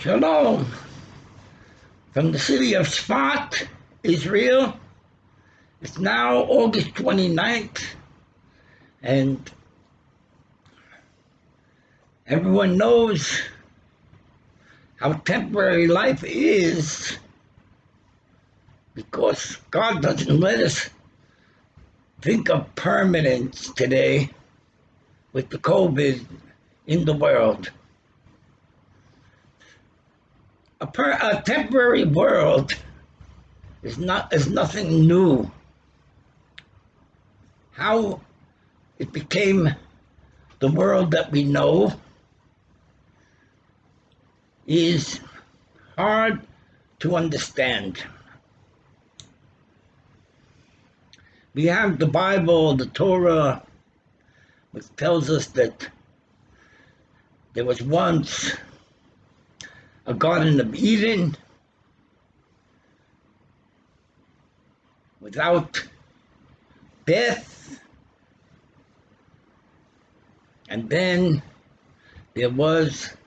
Shalom from the city of Sfat, Israel. It's now August 29th, and everyone knows how temporary life is because God doesn't let us think of permanence today with the COVID in the world. A temporary world is nothing new. How it became the world that we know is hard to understand. We have the Bible, the Torah, which tells us that there was once a Garden of Eden without death, and then there was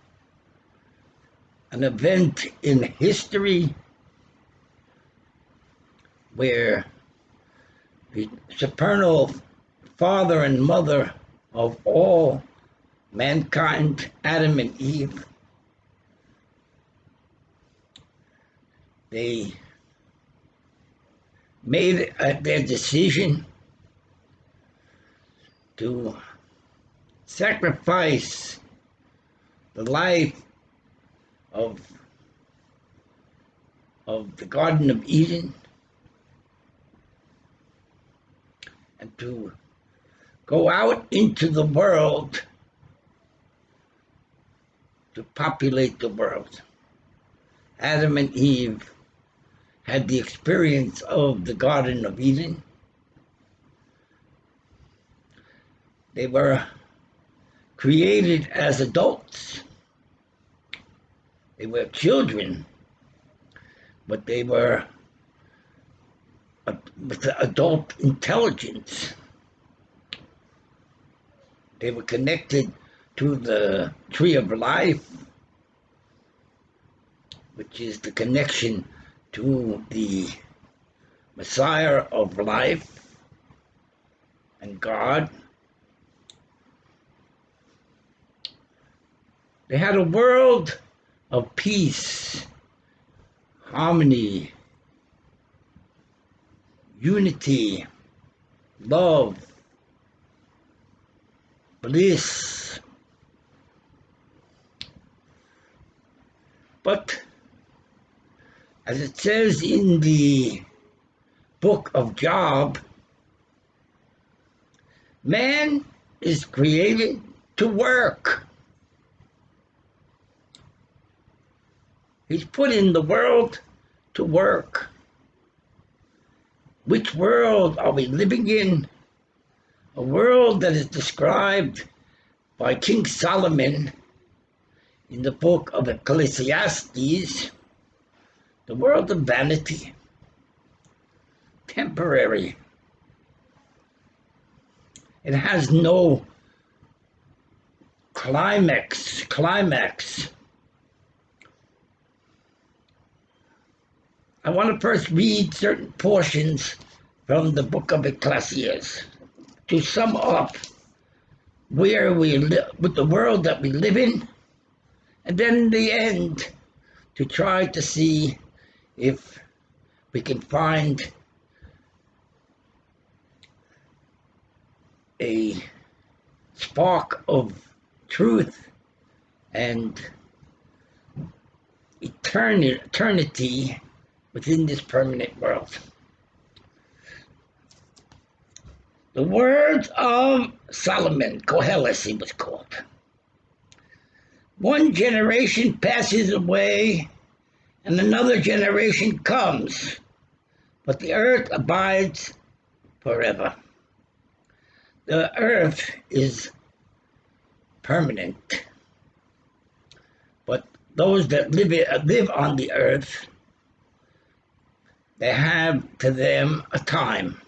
an event in history where the supernal father and mother of all mankind, Adam and Eve, they made their decision to sacrifice the life of the Garden of Eden and to go out into the world to populate the world. Adam and Eve had the experience of the Garden of Eden. They were created as adults. They were children, but they were with adult intelligence. They were connected to the tree of life, which is the connection to the Messiah of life and God. They had a world of peace, harmony, unity, love, bliss. But as it says in the book of Job, man is created to work. He's put in the world to work. Which world are we living in? A world that is described by King Solomon in the book of Ecclesiastes, the world of vanity, temporary. It has no climax. I want to first read certain portions from the book of Ecclesiastes to sum up where we live, with the world that we live in, and then in the end, to try to see if we can find a spark of truth and eternity within this permanent world. The words of Solomon, Koheles he was called. One generation passes away and another generation comes, but the earth abides forever. The earth is permanent, but those that live on the earth, they have to them a time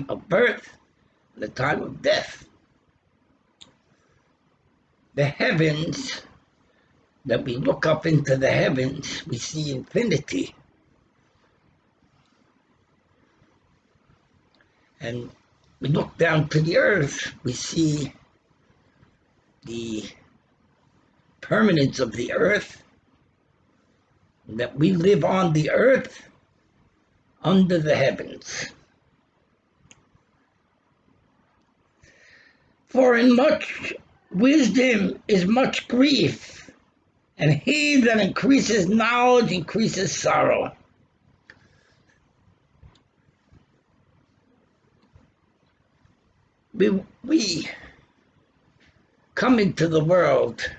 of birth and a time of death. The heavens that we look up into the heavens, we see infinity. And we look down to the earth, we see the permanence of the earth, that we live on the earth under the heavens. For in much wisdom is much grief, and he that increases knowledge increases sorrow. We come into the world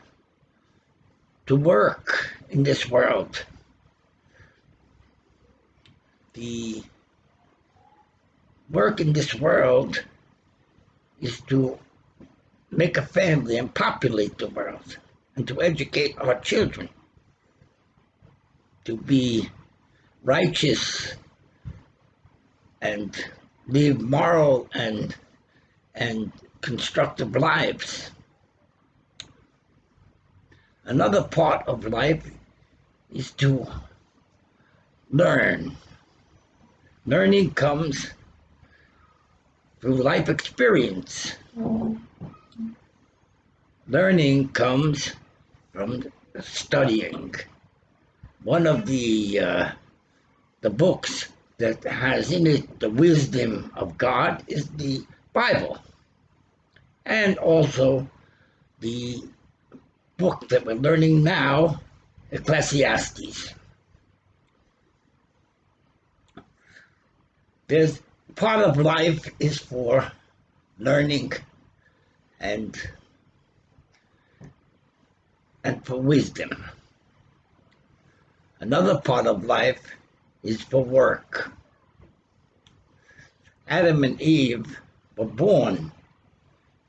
to work in this world. The work in this world is to make a family and populate the world, and to educate our children to be righteous and live moral and constructive lives. Another part of life is to learn. Learning comes through life experience. Learning comes from studying. One of the books that has in it the wisdom of God is the Bible, and also the book that we're learning now, Ecclesiastes. There's part of life is for learning and for wisdom. Another part of life is for work. Adam and Eve were born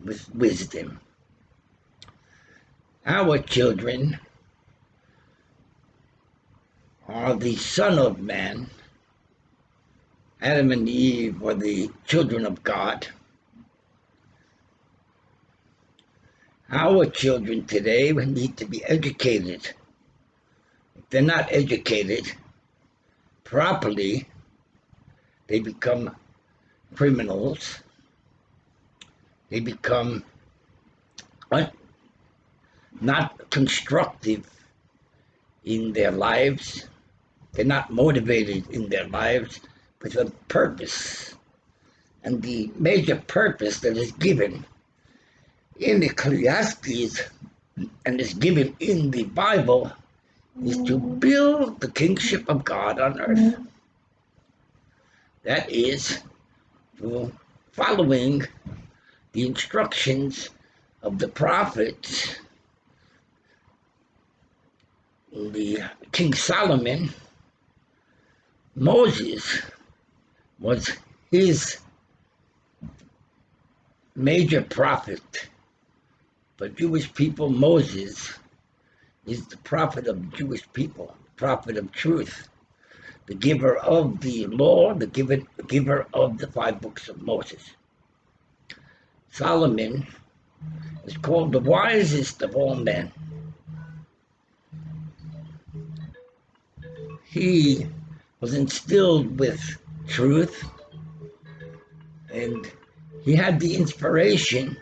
with wisdom. Our children are the Son of Man. Adam and Eve were the children of God. Our children today need to be educated. If they're not educated properly, they become criminals. They become not constructive in their lives. They're not motivated in their lives with a purpose. And the major purpose that is given in Ecclesiastes and is given in the Bible is to build the kingship of God on earth. That is through following the instructions of the prophets. The King Solomon, Moses was his major prophet. For Jewish people, Moses is the prophet of Jewish people, prophet of truth, the giver of the law, the giver of the 5 books of Moses. Solomon is called the wisest of all men. He was instilled with truth, and he had the inspiration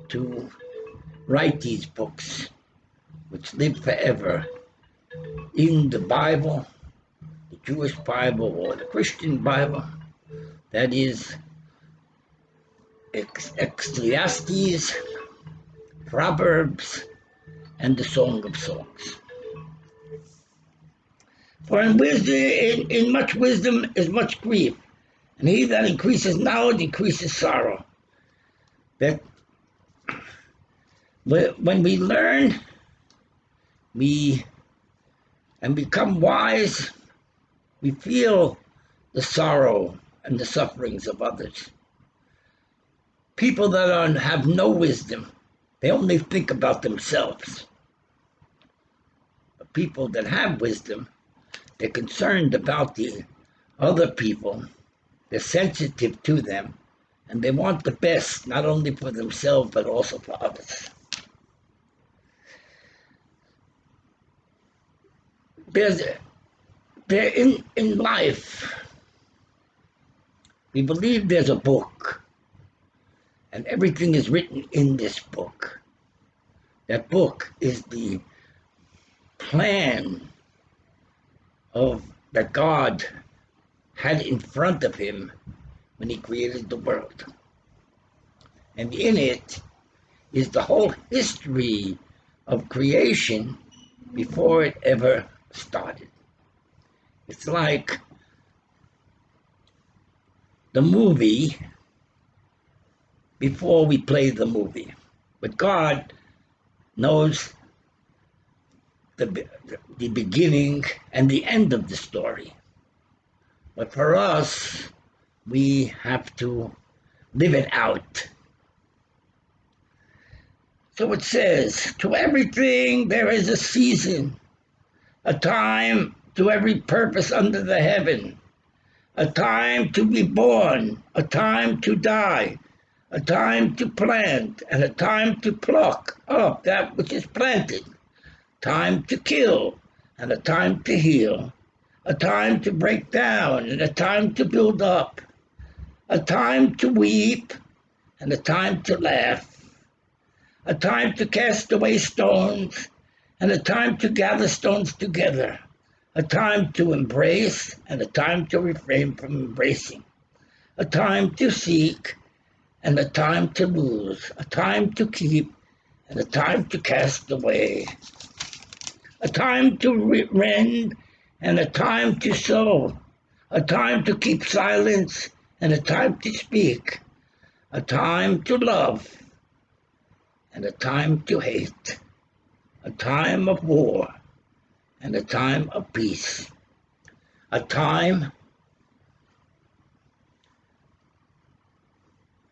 to write these books, which live forever in the Bible, the Jewish Bible or the Christian Bible. That is Ecclesiastes, Proverbs, and the Song of Songs. For in wisdom, in much wisdom is much grief, and he that increases knowledge increases sorrow. That when we learn, we become wise, we feel the sorrow and the sufferings of others. People that have no wisdom, they only think about themselves. But people that have wisdom, they're concerned about the other people. They're sensitive to them, and they want the best, not only for themselves, but also for others. there's there in life, we believe there's a book, and everything is written in this book. That book is the plan of that God had in front of him when he created the world. And in it is the whole history of creation before it ever started. It's like the movie before we play the movie. But God knows the beginning and the end of the story. But for us, we have to live it out. So it says, to everything there is a season, a time to every purpose under the heaven, a time to be born, a time to die, a time to plant, and a time to pluck up that which is planted, time to kill, and a time to heal, a time to break down, and a time to build up, a time to weep, and a time to laugh, a time to cast away stones, and a time to gather stones together, a time to embrace, and a time to refrain from embracing, a time to seek, and a time to lose, a time to keep, and a time to cast away, a time to rend, and a time to sow, a time to keep silence, and a time to speak, a time to love, and a time to hate, a time of war, and a time of peace, a time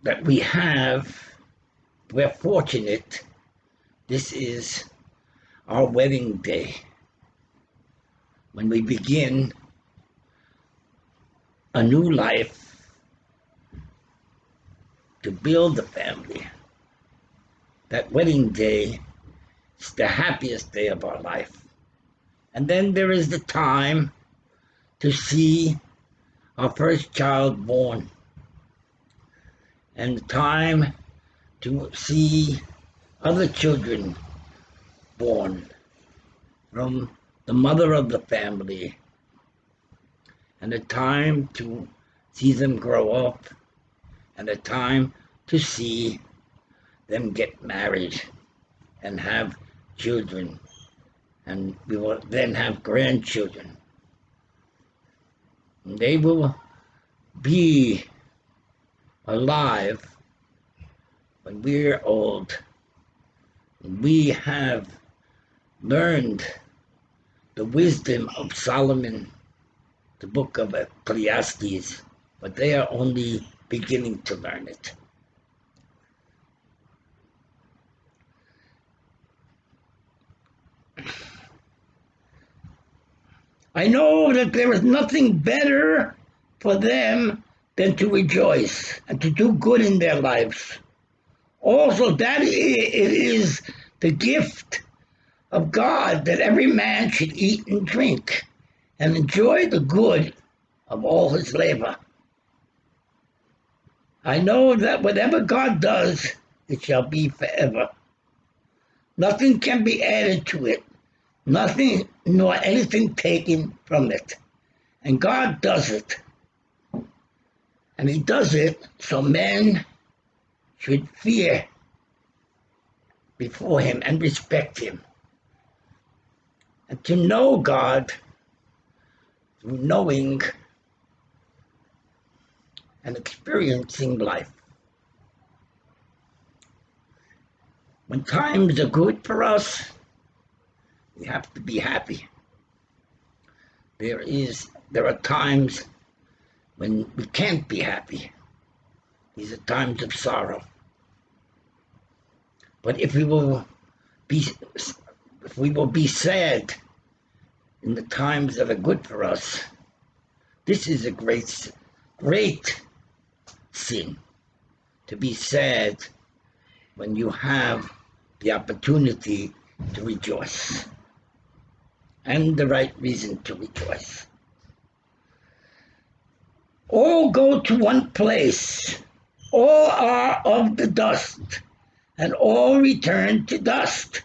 that we're fortunate. This is our wedding day, when we begin a new life to build a family. That wedding day is the happiest day of our life. And then there is the time to see our first child born, and the time to see other children born from the mother of the family, and a time to see them grow up, and a time to see them get married and have children, and we will then have grandchildren. And they will be alive when we're old. We have learned the wisdom of Solomon, the book of Ecclesiastes, but they are only beginning to learn it. I know that there is nothing better for them than to rejoice and to do good in their lives. Also, that it is the gift of God that every man should eat and drink and enjoy the good of all his labor. I know that whatever God does, it shall be forever. Nothing can be added to it, nothing nor anything taken from it. And God does it. And he does it so men should fear before him and respect him. And to know God through knowing and experiencing life. When times are good for us, we have to be happy. There are times when we can't be happy. These are times of sorrow. But if we will be sad in the times that are good for us, this is a great sin, to be sad when you have the opportunity to rejoice. and the right reason to rejoice. All go to one place. All are of the dust, and all return to dust.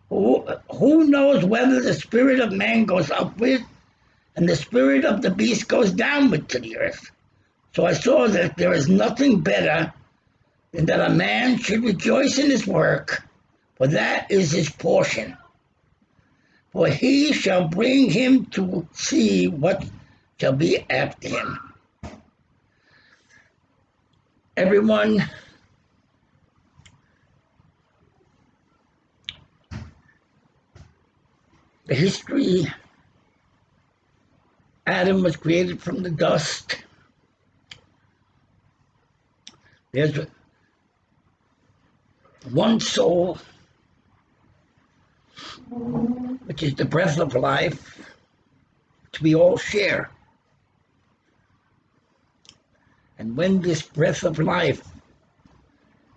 Who knows whether the spirit of man goes upward and the spirit of the beast goes downward to the earth? So I saw that there is nothing better than that a man should rejoice in his work, for that is his portion. For he shall bring him to see what shall be after him. Everyone, the history, Adam was created from the dust. There's one soul, which is the breath of life, which we all share. And when this breath of life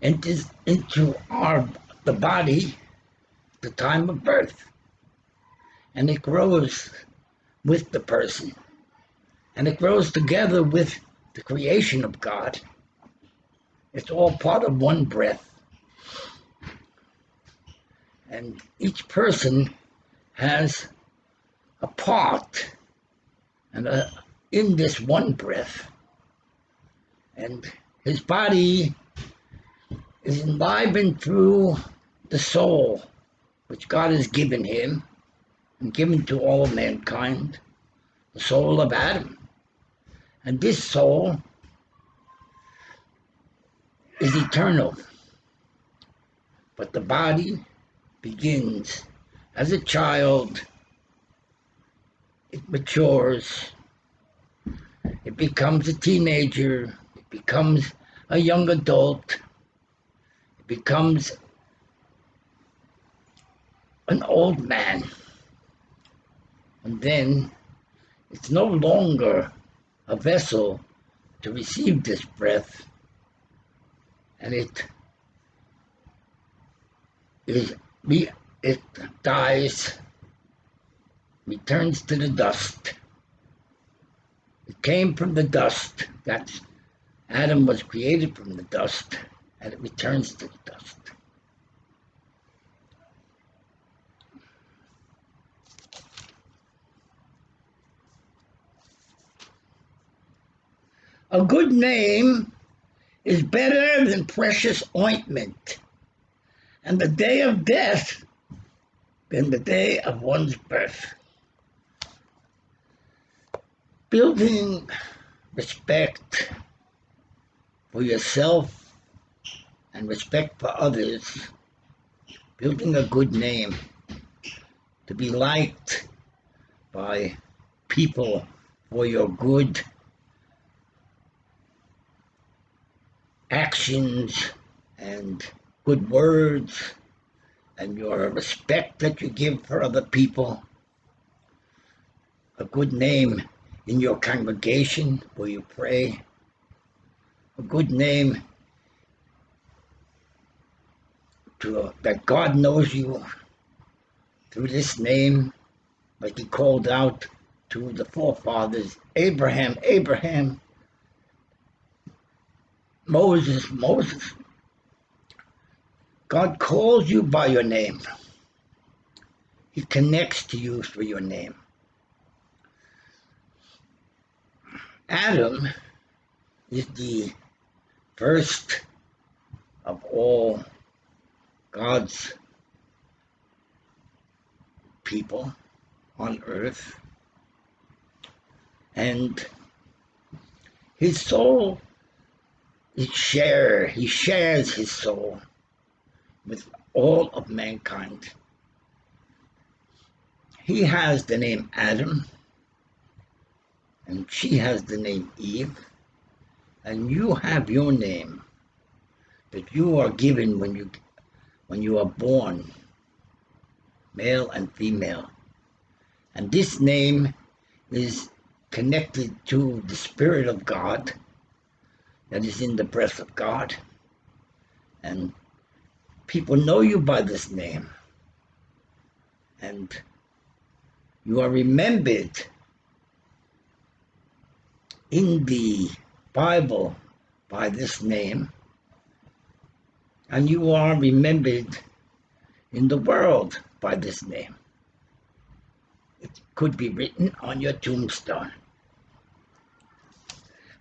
enters into the body, the time of birth, and it grows with the person, and it grows together with the creation of God. It's all part of one breath. And each person has a part in this one breath. And his body is enlivened through the soul, which God has given him and given to all mankind, the soul of Adam. And this soul is eternal. But the body begins as a child, it matures, it becomes a teenager, it becomes a young adult, it becomes an old man. And then it's no longer a vessel to receive this breath, and it dies, returns to the dust. It came from the dust. That's Adam was created from the dust, and it returns to the dust. A good name is better than precious ointment, and the day of death than the day of one's birth. Building respect for yourself and respect for others, building a good name, to be liked by people for your good actions and good words and your respect that you give for other people, a good name in your congregation where you pray, a good name that God knows you through this name, like he called out to the forefathers, Abraham, Abraham, Moses, Moses. God calls you by your name. He connects to you through your name. Adam is the first of all God's people on earth, and his soul he shares his soul with all of mankind. He has the name Adam, and she has the name Eve, and you have your name that you are given when you are born, male and female. And this name is connected to the Spirit of God that is in the breath of God. And people know you by this name. And You are remembered in the Bible by this name, and you are remembered in the world by this name. It could be written on your tombstone.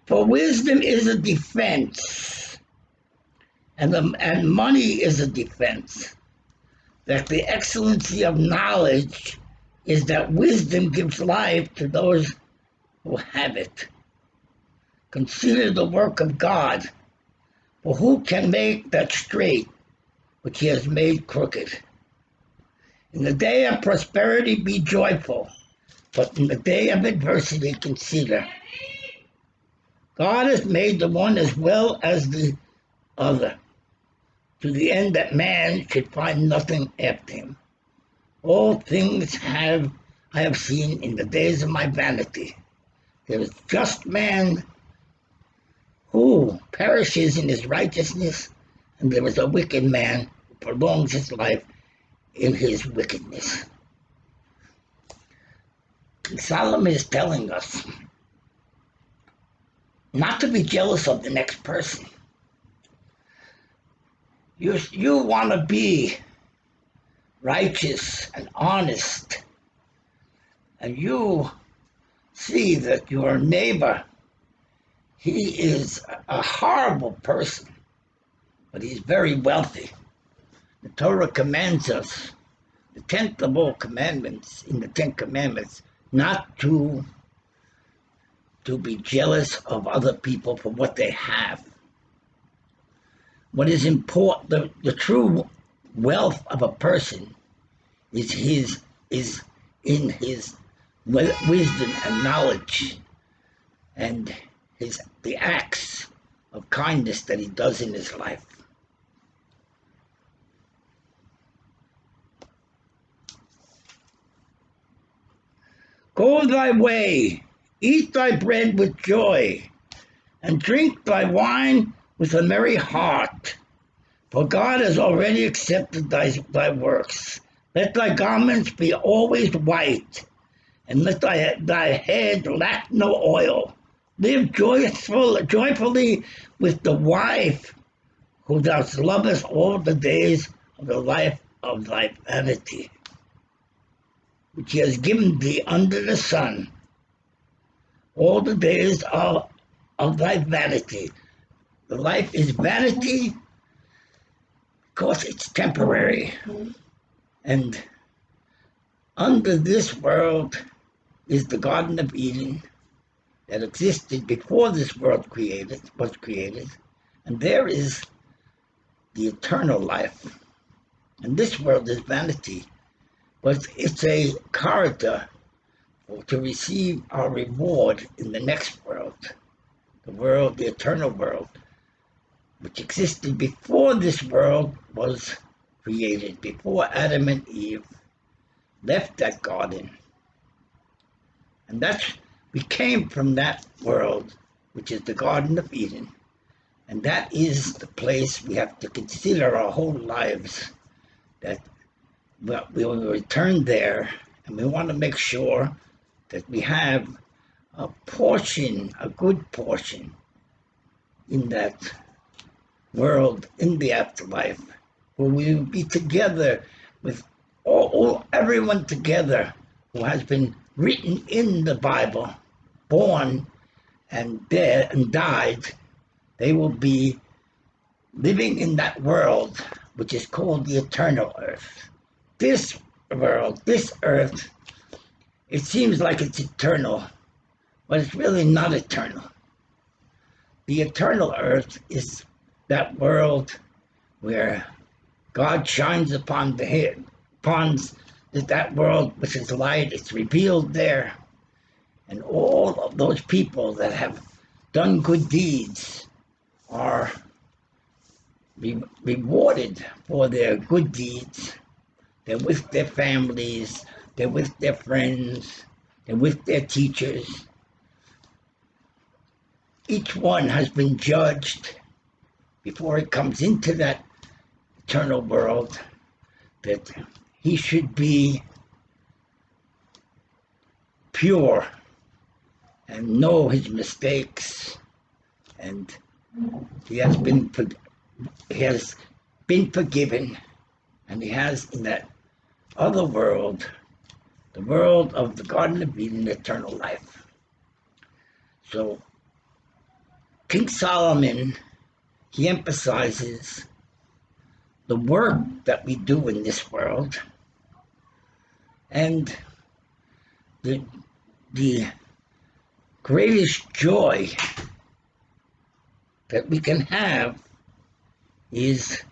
For wisdom is a defense, and money is a defense. That the excellency of knowledge is that wisdom gives life to those who have it. Consider the work of God, for who can make that straight which he has made crooked? In the day of prosperity be joyful, but in the day of adversity consider. God has made the one as well as the other, to the end that man should find nothing after him. All things I have seen in the days of my vanity. There is just man who perishes in his righteousness, and there is a wicked man who prolongs his life in his wickedness. Solomon is telling us not to be jealous of the next person. You want to be righteous and honest, and you see that your neighbor, he is a horrible person, but he's very wealthy. The Torah commands us, the 10th of all commandments, in the 10 commandments, not to be jealous of other people for what they have. What is important, the true wealth of a person is in his wisdom and knowledge, and the acts of kindness that he does in his life. Go thy way, eat thy bread with joy, and drink thy wine with a merry heart. For God has already accepted thy works. Let thy garments be always white, and let thy head lack no oil. Live joyfully with the wife who thou lovest all the days of the life of thy vanity, which he has given thee under the sun, all the days of thy vanity. The life is vanity because it's temporary. And under this world is the Garden of Eden that existed before this world was created. And there is the eternal life. And this world is vanity, but it's a corridor to receive our reward in the next world, the eternal world, which existed before this world was created, before Adam and Eve left that garden. And we came from that world, which is the Garden of Eden. And that is the place we have to consider our whole lives, that we will return there, and we want to make sure that we have a good portion in that world, in the afterlife, where we will be together with everyone together who has been written in the Bible, born and dead and died. They will be living in that world, which is called the eternal earth. This world, this earth, it seems like it's eternal, but it's really not eternal. The eternal earth is that world where God shines upon that world which is light. It's revealed there. And all of those people that have done good deeds are rewarded for their good deeds. They're with their families, they're with their friends, they're with their teachers. Each one has been judged before it comes into that eternal world, that he should be pure and know his mistakes, and he has been forgiven, and he has in that other world, the world of the Garden of Eden, eternal life. So King Solomon, he emphasizes the work that we do in this world, and the greatest joy that we can have is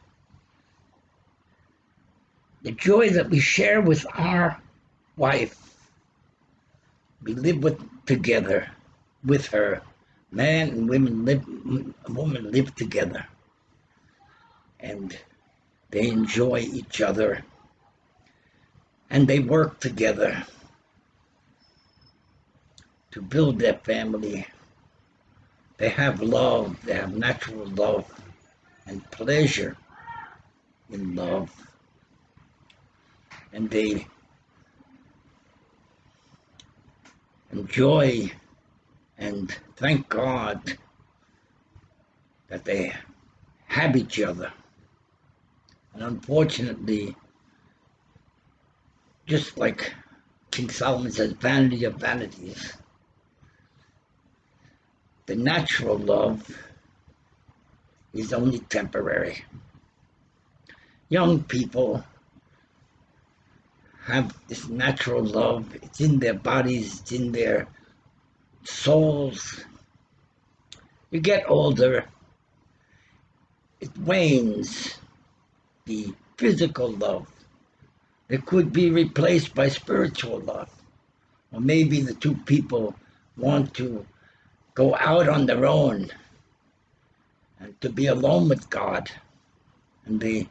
the joy that we share with our wife. We live together with her. Man and women live together, and they enjoy each other, and they work together to build their family. They have love, they have natural love and pleasure in love, and they enjoy and thank God that they have each other. And unfortunately, just like King Solomon says, vanity of vanities, the natural love is only temporary. Young people have this natural love. It's in their bodies, it's in their souls. You get older, it wanes, the physical love. It could be replaced by spiritual love. Or maybe the two people want to go out on their own and to be alone with God. And the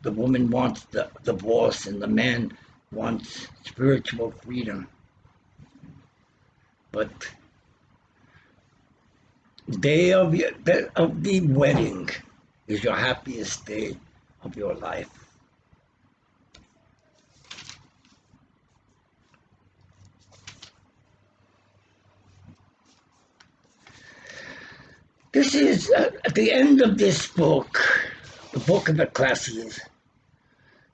woman wants the divorce, and the man wants spiritual freedom. But the day of the wedding is your happiest day of your life. This is at the end of this book, the book of Ecclesiastes.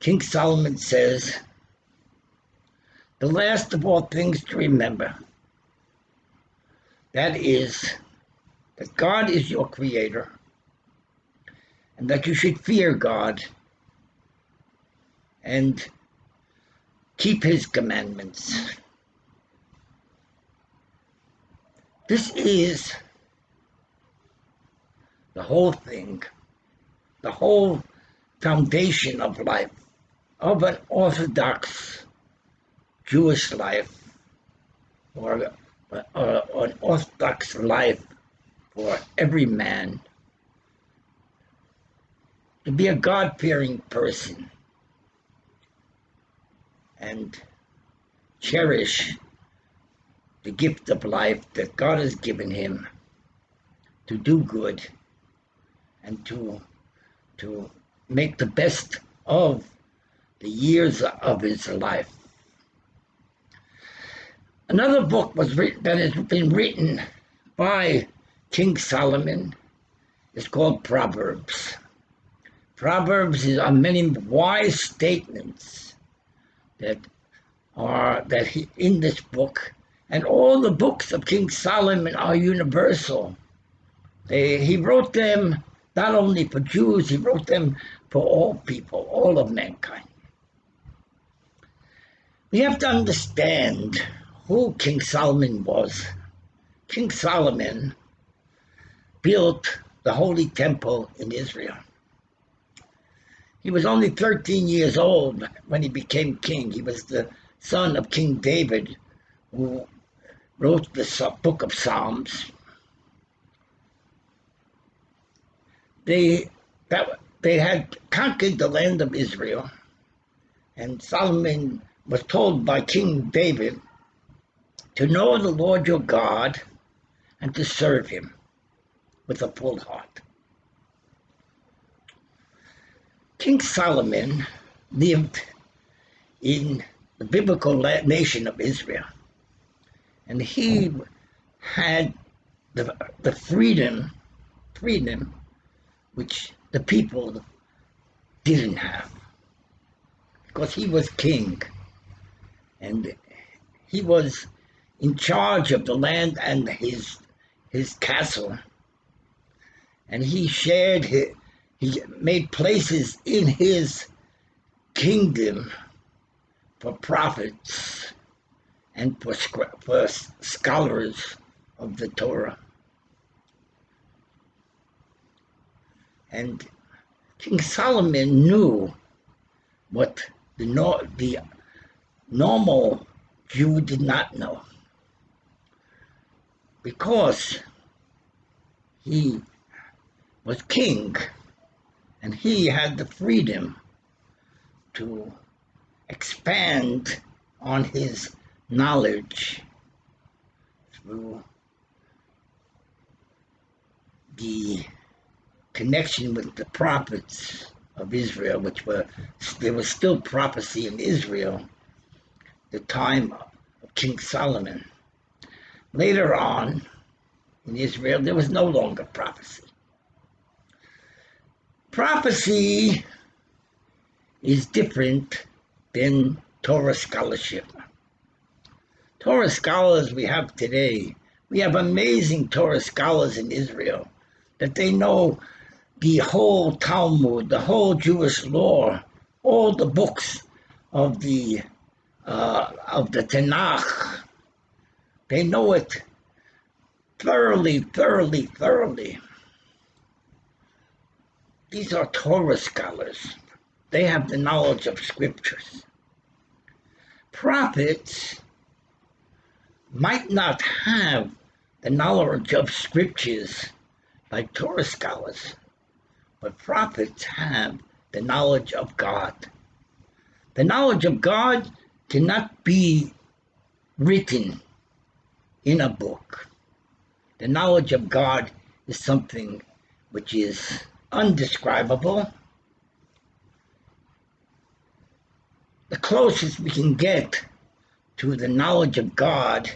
King Solomon says, the last of all things to remember, that is, that God is your creator, and that you should fear God and keep his commandments. This is the whole thing, the whole foundation of life, of an Orthodox Jewish life, or an Orthodox life for every man, to be a God-fearing person and cherish the gift of life that God has given him, to do good and to make the best of the years of his life. Another book that has been written by King Solomon is called Proverbs. Proverbs are many wise statements that he in this book, and all the books of King Solomon are universal. He wrote them not only for Jews, he wrote them for all people, all of mankind. We have to understand who King Solomon was. King Solomon built the Holy Temple in Israel. He was only 13 years old when he became king. He was the son of King David, who wrote the book of Psalms. They had conquered the land of Israel, and Solomon was told by King David to know the Lord your God and to serve him with a full heart. King Solomon lived in the biblical nation of Israel. And he had the freedom which the people didn't have, because he was king and he was in charge of the land and his castle, and he made places in his kingdom for prophets and for scholars of the Torah. And King Solomon knew what the normal Jew did not know, because he was king and he had the freedom to expand on his knowledge through the connection with the prophets of Israel, there was still prophecy in Israel, the time of King Solomon. Later on in Israel, there was no longer prophecy. Prophecy is different than Torah scholarship. Torah scholars we have today, we have amazing Torah scholars in Israel, that they know the whole Talmud, the whole Jewish law, all the books of the Tanakh. They know it thoroughly. These are Torah scholars. They have the knowledge of scriptures. Prophets might not have the knowledge of scriptures like Torah scholars, but prophets have the knowledge of God. The knowledge of God cannot be written in a book. The knowledge of God is something which is undescribable. The closest we can get to the knowledge of God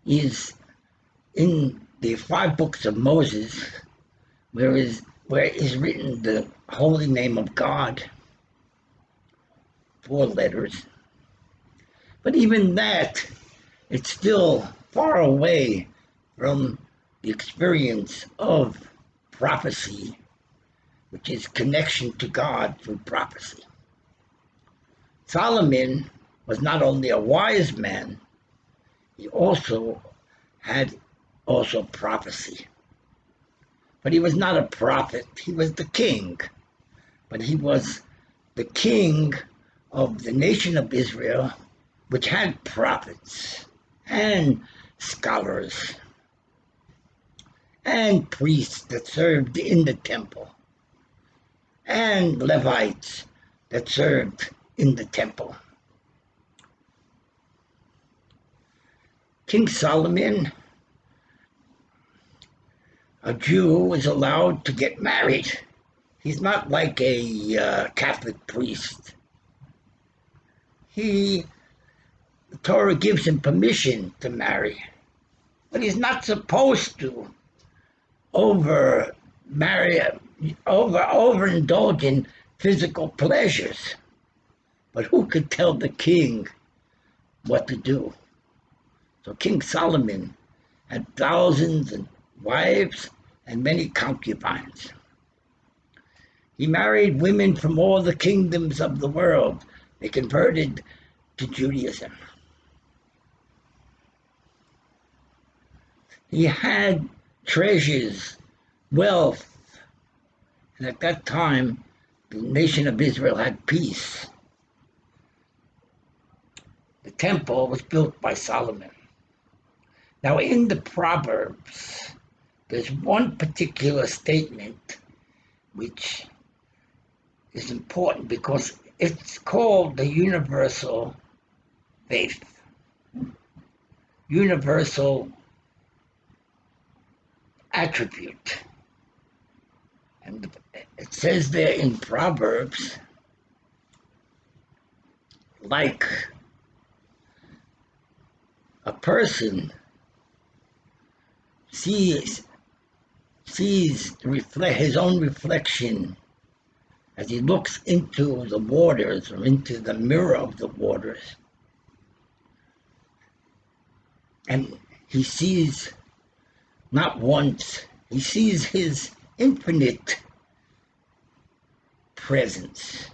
is in the 5 books of Moses, where is written the holy name of God, 4 letters. But even that, it's still far away from the experience of prophecy, which is connection to God through prophecy. Solomon was not only a wise man, he also had prophecy. But he was not a prophet, he was the king. But he was the king of the nation of Israel, which had prophets and scholars and priests that served in the temple and Levites that served in the temple. King Solomon, a Jew, is allowed to get married. He's not like a Catholic priest. The Torah gives him permission to marry, but he's not supposed to overindulge in physical pleasures. But who could tell the king what to do? So King Solomon had thousands of wives and many concubines. He married women from all the kingdoms of the world. They converted to Judaism. He had treasures, wealth, and at that time, the nation of Israel had peace. The temple was built by Solomon. Now, in the Proverbs, there's one particular statement which is important because it's called the universal faith, universal attribute. And it says there in Proverbs, like a person sees his own reflection as he looks into the waters or into the mirror of the waters. And he sees not once, he sees his infinite presence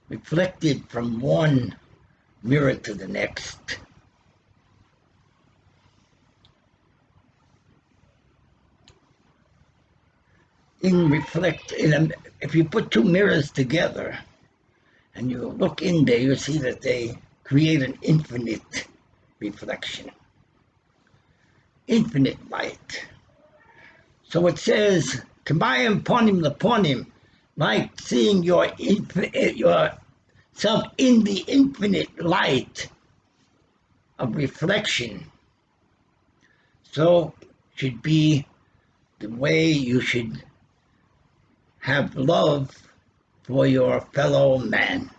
reflected from one mirror to the next. If you put two mirrors together and you look in there, you see that they create an infinite reflection, infinite light. So it says, Kamayim ponim leponim, like seeing yourself in the infinite light of reflection. So should be the way you should have love for your fellow man.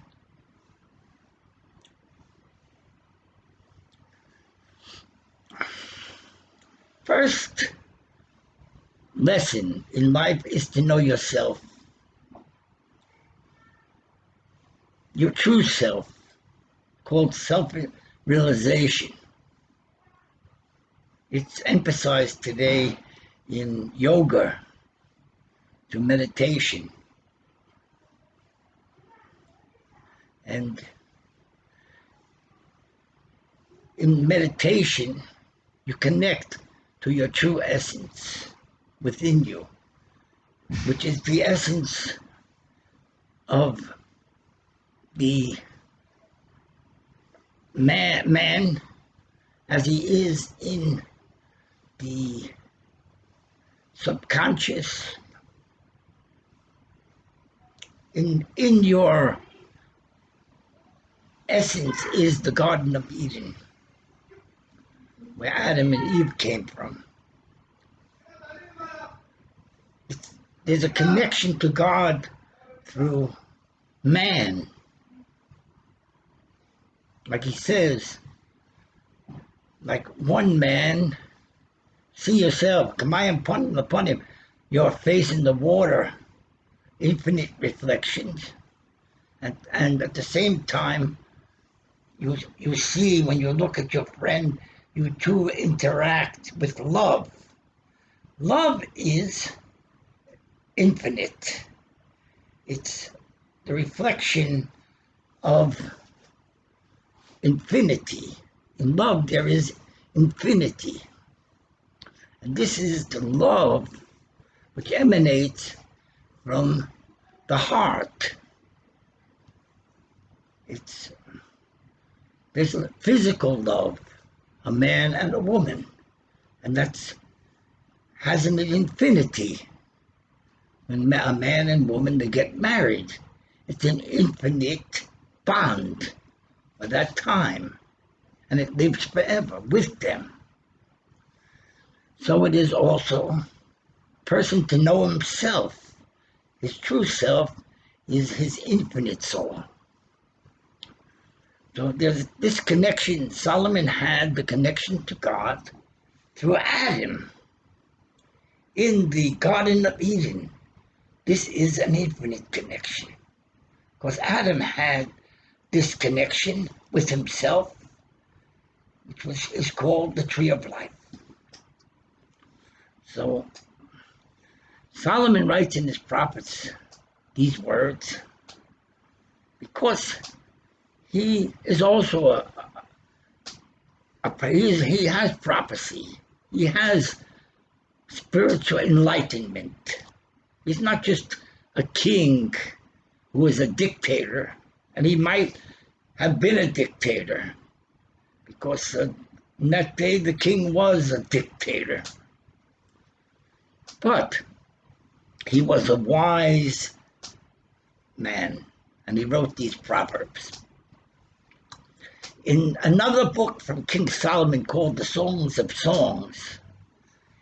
First lesson in life is to know yourself, your true self, called self-realization. It's emphasized today in yoga, through meditation. And in meditation, you connect to your true essence within you, which is the essence of the man as he is in the subconscious, in your essence is the Garden of Eden, where Adam and Eve came from. There's a connection to God through man. Like he says, like one man, see yourself, Kamayim upon him, your face in the water, infinite reflections. And at the same time, you see, when you look at your friend, you two interact with love. Love is infinite. It's the reflection of infinity. In love, there is infinity. And this is the love which emanates from the heart. There's a physical love, a man and a woman, and has an infinity. When a man and woman, they get married, it's an infinite bond for that time, and it lives forever with them. So it is also a person to know himself. His true self is his infinite soul. So there's this connection. Solomon had the connection to God through Adam in the Garden of Eden. This is an infinite connection, because Adam had this connection with himself, which is called the tree of life. So Solomon writes in his prophets these words because he is also he has prophecy. He has spiritual enlightenment. He's not just a king who is a dictator, and he might have been a dictator, because in that day the king was a dictator. But he was a wise man, and he wrote these proverbs. In another book from King Solomon called the Songs of Songs,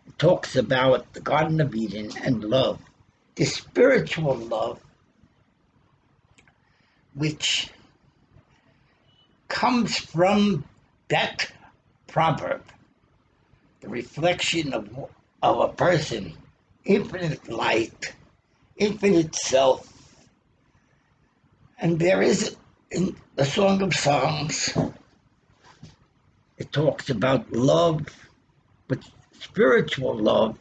it talks about the Garden of Eden and love, the spiritual love, which comes from that proverb. the reflection of a person, infinite light, infinite self. And there is in the Song of Songs, it talks about love, but spiritual love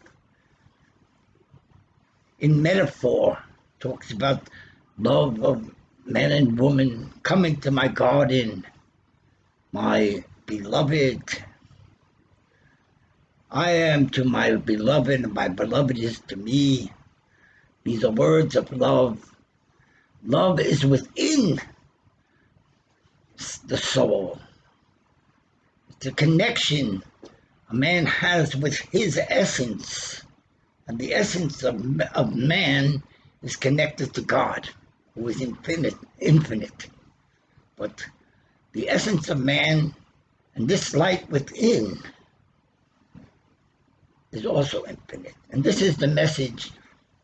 in metaphor, talks about love of man and woman coming to my garden, my beloved. I am to my beloved, and my beloved is to me. These are words of love. Love is within the soul. It's a connection a man has with his essence. And the essence of man is connected to God, who is infinite. But the essence of man and this light within is also infinite. And this is the message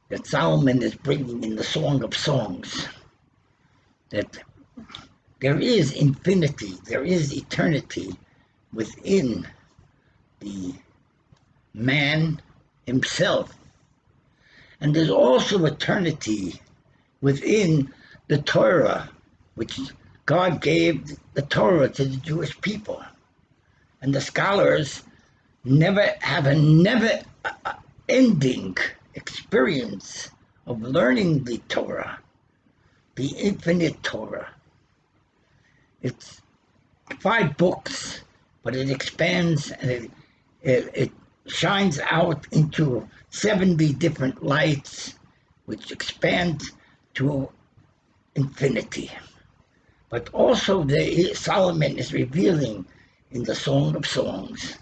that Solomon is bringing in the Song of Songs, that there is infinity, there is eternity within the man himself. And there's also eternity within the Torah, which God gave the Torah to the Jewish people. And the scholars have a never ending experience of learning the Torah, the infinite Torah. It's 5 books, but it expands and it shines out into 70 different lights, which expand to infinity. But also Solomon is revealing in the Song of Songs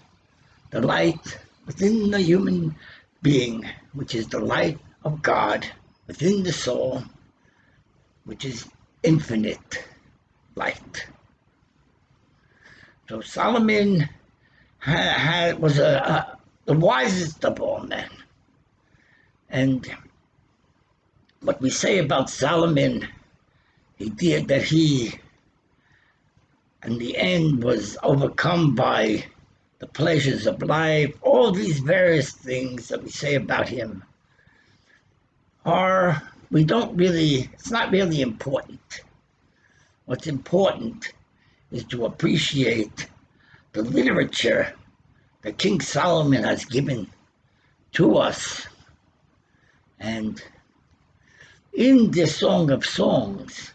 the light within the human being, which is the light of God within the soul, which is infinite light. So Solomon was the wisest of all men. And what we say about Solomon, he, in the end, was overcome by the pleasures of life. All these various things that we say about him it's not really important. What's important is to appreciate the literature that King Solomon has given to us. And in this Song of Songs,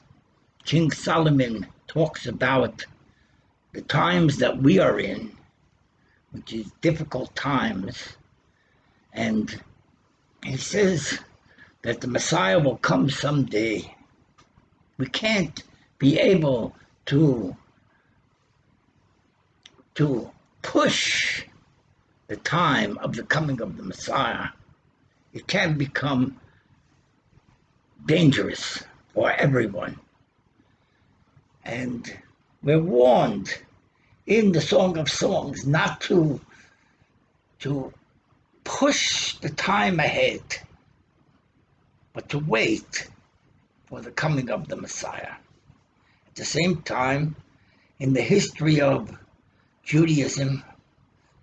King Solomon talks about the times that we are in, which is difficult times. And he says that the Messiah will come someday. We can't be able to push the time of the coming of the Messiah. It can become dangerous for everyone. And we're warned in the Song of Songs not to push the time ahead, but to wait for the coming of the Messiah. At the same time, in the history of Judaism,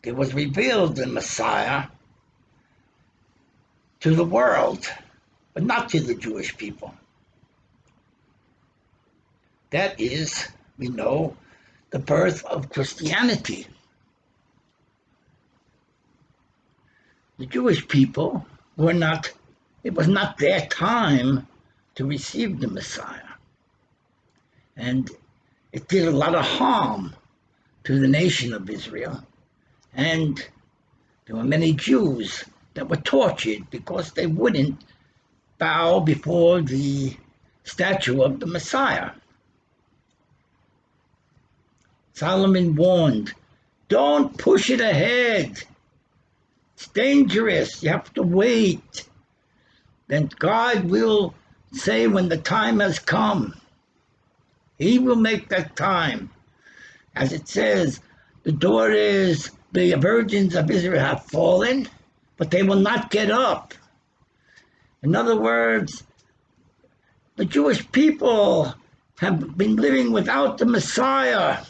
there was revealed the Messiah to the world, but not to the Jewish people. That is, we know, the birth of Christianity. The Jewish people it was not their time to receive the Messiah. And it did a lot of harm to the nation of Israel. And there were many Jews that were tortured because they wouldn't bow before the statue of the Messiah. Solomon warned, don't push it ahead. It's dangerous. You have to wait. Then God will say when the time has come. He will make that time. As it says, the virgins of Israel have fallen, but they will not get up. In other words, the Jewish people have been living without the Messiah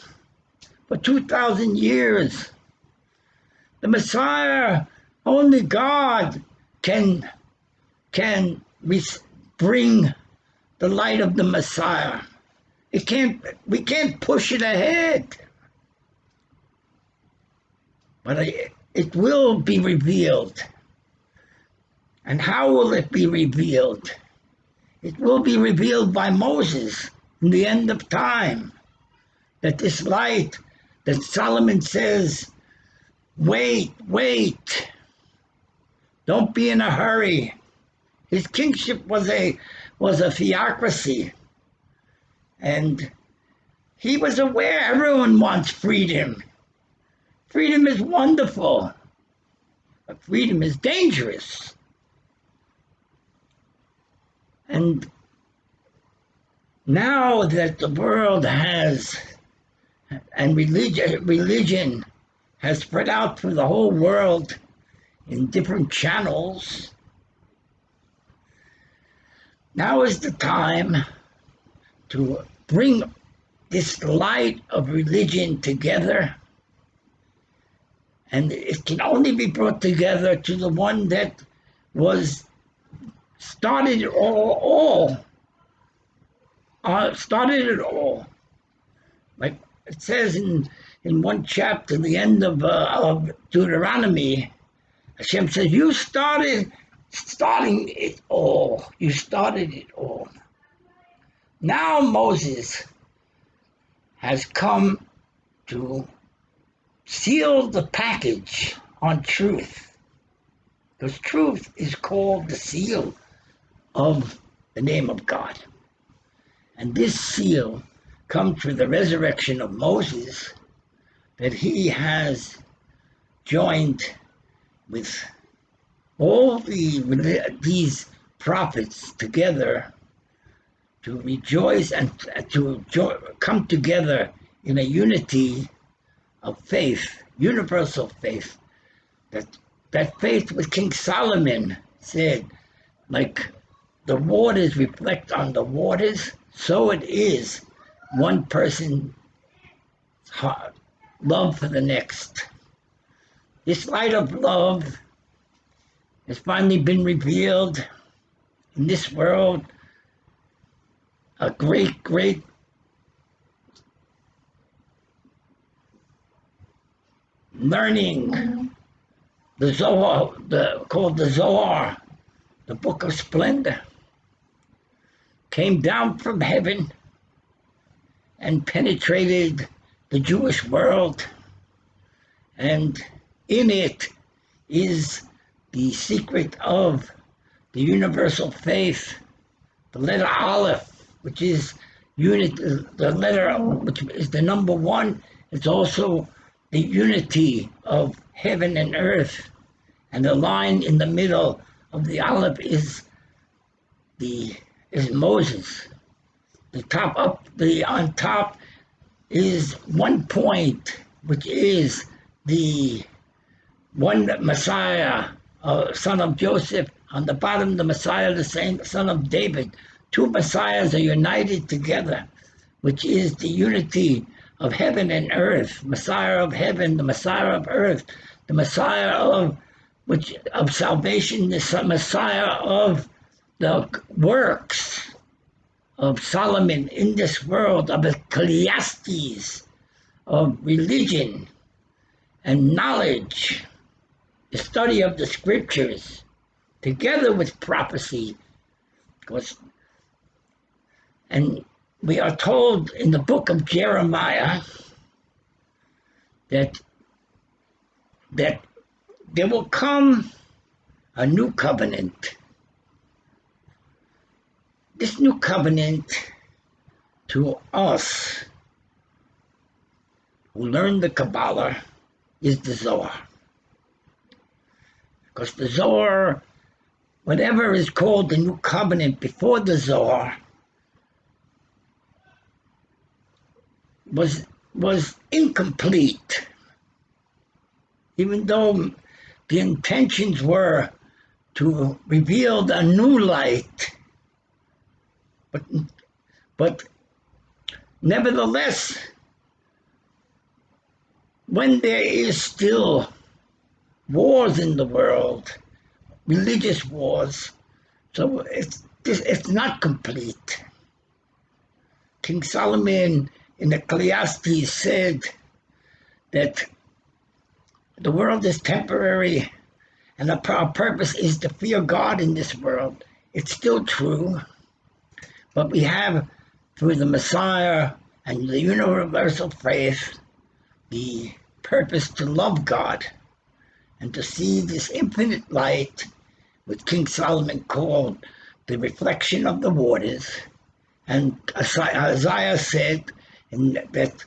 for 2,000 years. The Messiah, only God can bring the light of the Messiah. We can't push it ahead. But it will be revealed. And how will it be revealed? It will be revealed by Moses in the end of time. That this light that Solomon says, wait, don't be in a hurry. His kingship was a theocracy. And he was aware everyone wants freedom. Freedom is wonderful, but freedom is dangerous. And now that the world has, and religion has spread out through the whole world in different channels, now is the time to bring this light of religion together. And it can only be brought together to the one that started it all. Started it all. Like it says in one chapter, the end of Deuteronomy, Hashem says, you started it all. You started it all. Now Moses has come to seal the package on truth. Because truth is called the seal of the name of God. And this seal comes through the resurrection of Moses, that he has joined with all these prophets together to rejoice and to come together in a unity of faith, universal faith. That faith with King Solomon said, like the waters reflect on the waters, so it is one person's love for the next. This light of love has finally been revealed in this world. A great learning, the Zohar, called the Zohar, the book of Splendor, came down from heaven and penetrated the Jewish world. And in it is the secret of the universal faith, the letter Aleph, which is the letter which is the number one. It's also the unity of heaven and earth. And the line in the middle of the Aleph is Moses. On top is 1 point, which is the one Messiah, son of Joseph. On the bottom, the Messiah, the same son of David. Two Messiahs are united together, which is the unity of heaven and earth. Messiah of heaven, the Messiah of earth, the Messiah of salvation, the Messiah of the works of Solomon in this world, of Ecclesiastes, of religion and knowledge, the study of the scriptures, together with prophecy. And we are told in the book of Jeremiah that there will come a new covenant. This new covenant to us who learn the Kabbalah is the Zohar. Because the Zohar, whatever is called the new covenant before the Zohar, was incomplete. Even though the intentions were to reveal a new light, but nevertheless, when there is still wars in the world, religious wars. So it's not complete. King Solomon in Ecclesiastes said that the world is temporary and our purpose is to fear God in this world. It's still true, but we have, through the Messiah and the universal faith, the purpose to love God and to see this infinite light, which King Solomon called the reflection of the waters. And Isaiah said that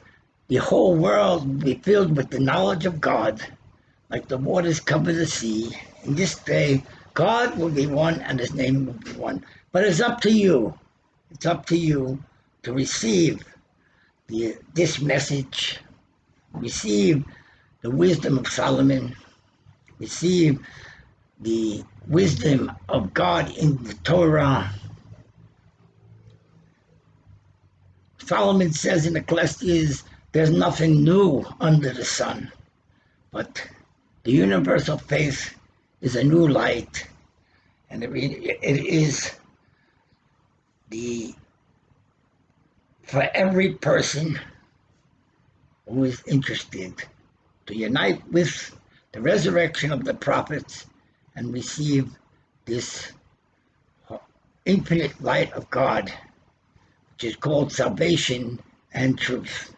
the whole world will be filled with the knowledge of God, like the waters cover the sea. In this day, God will be one and his name will be one. But it's up to you. It's up to you to receive this message, receive the wisdom of Solomon, receive the wisdom of God in the Torah. Solomon says in Ecclesiastes, there's nothing new under the sun, but the universal faith is a new light, and it is for every person who is interested to unite with the resurrection of the prophets and receive this infinite light of God, which is called salvation and truth.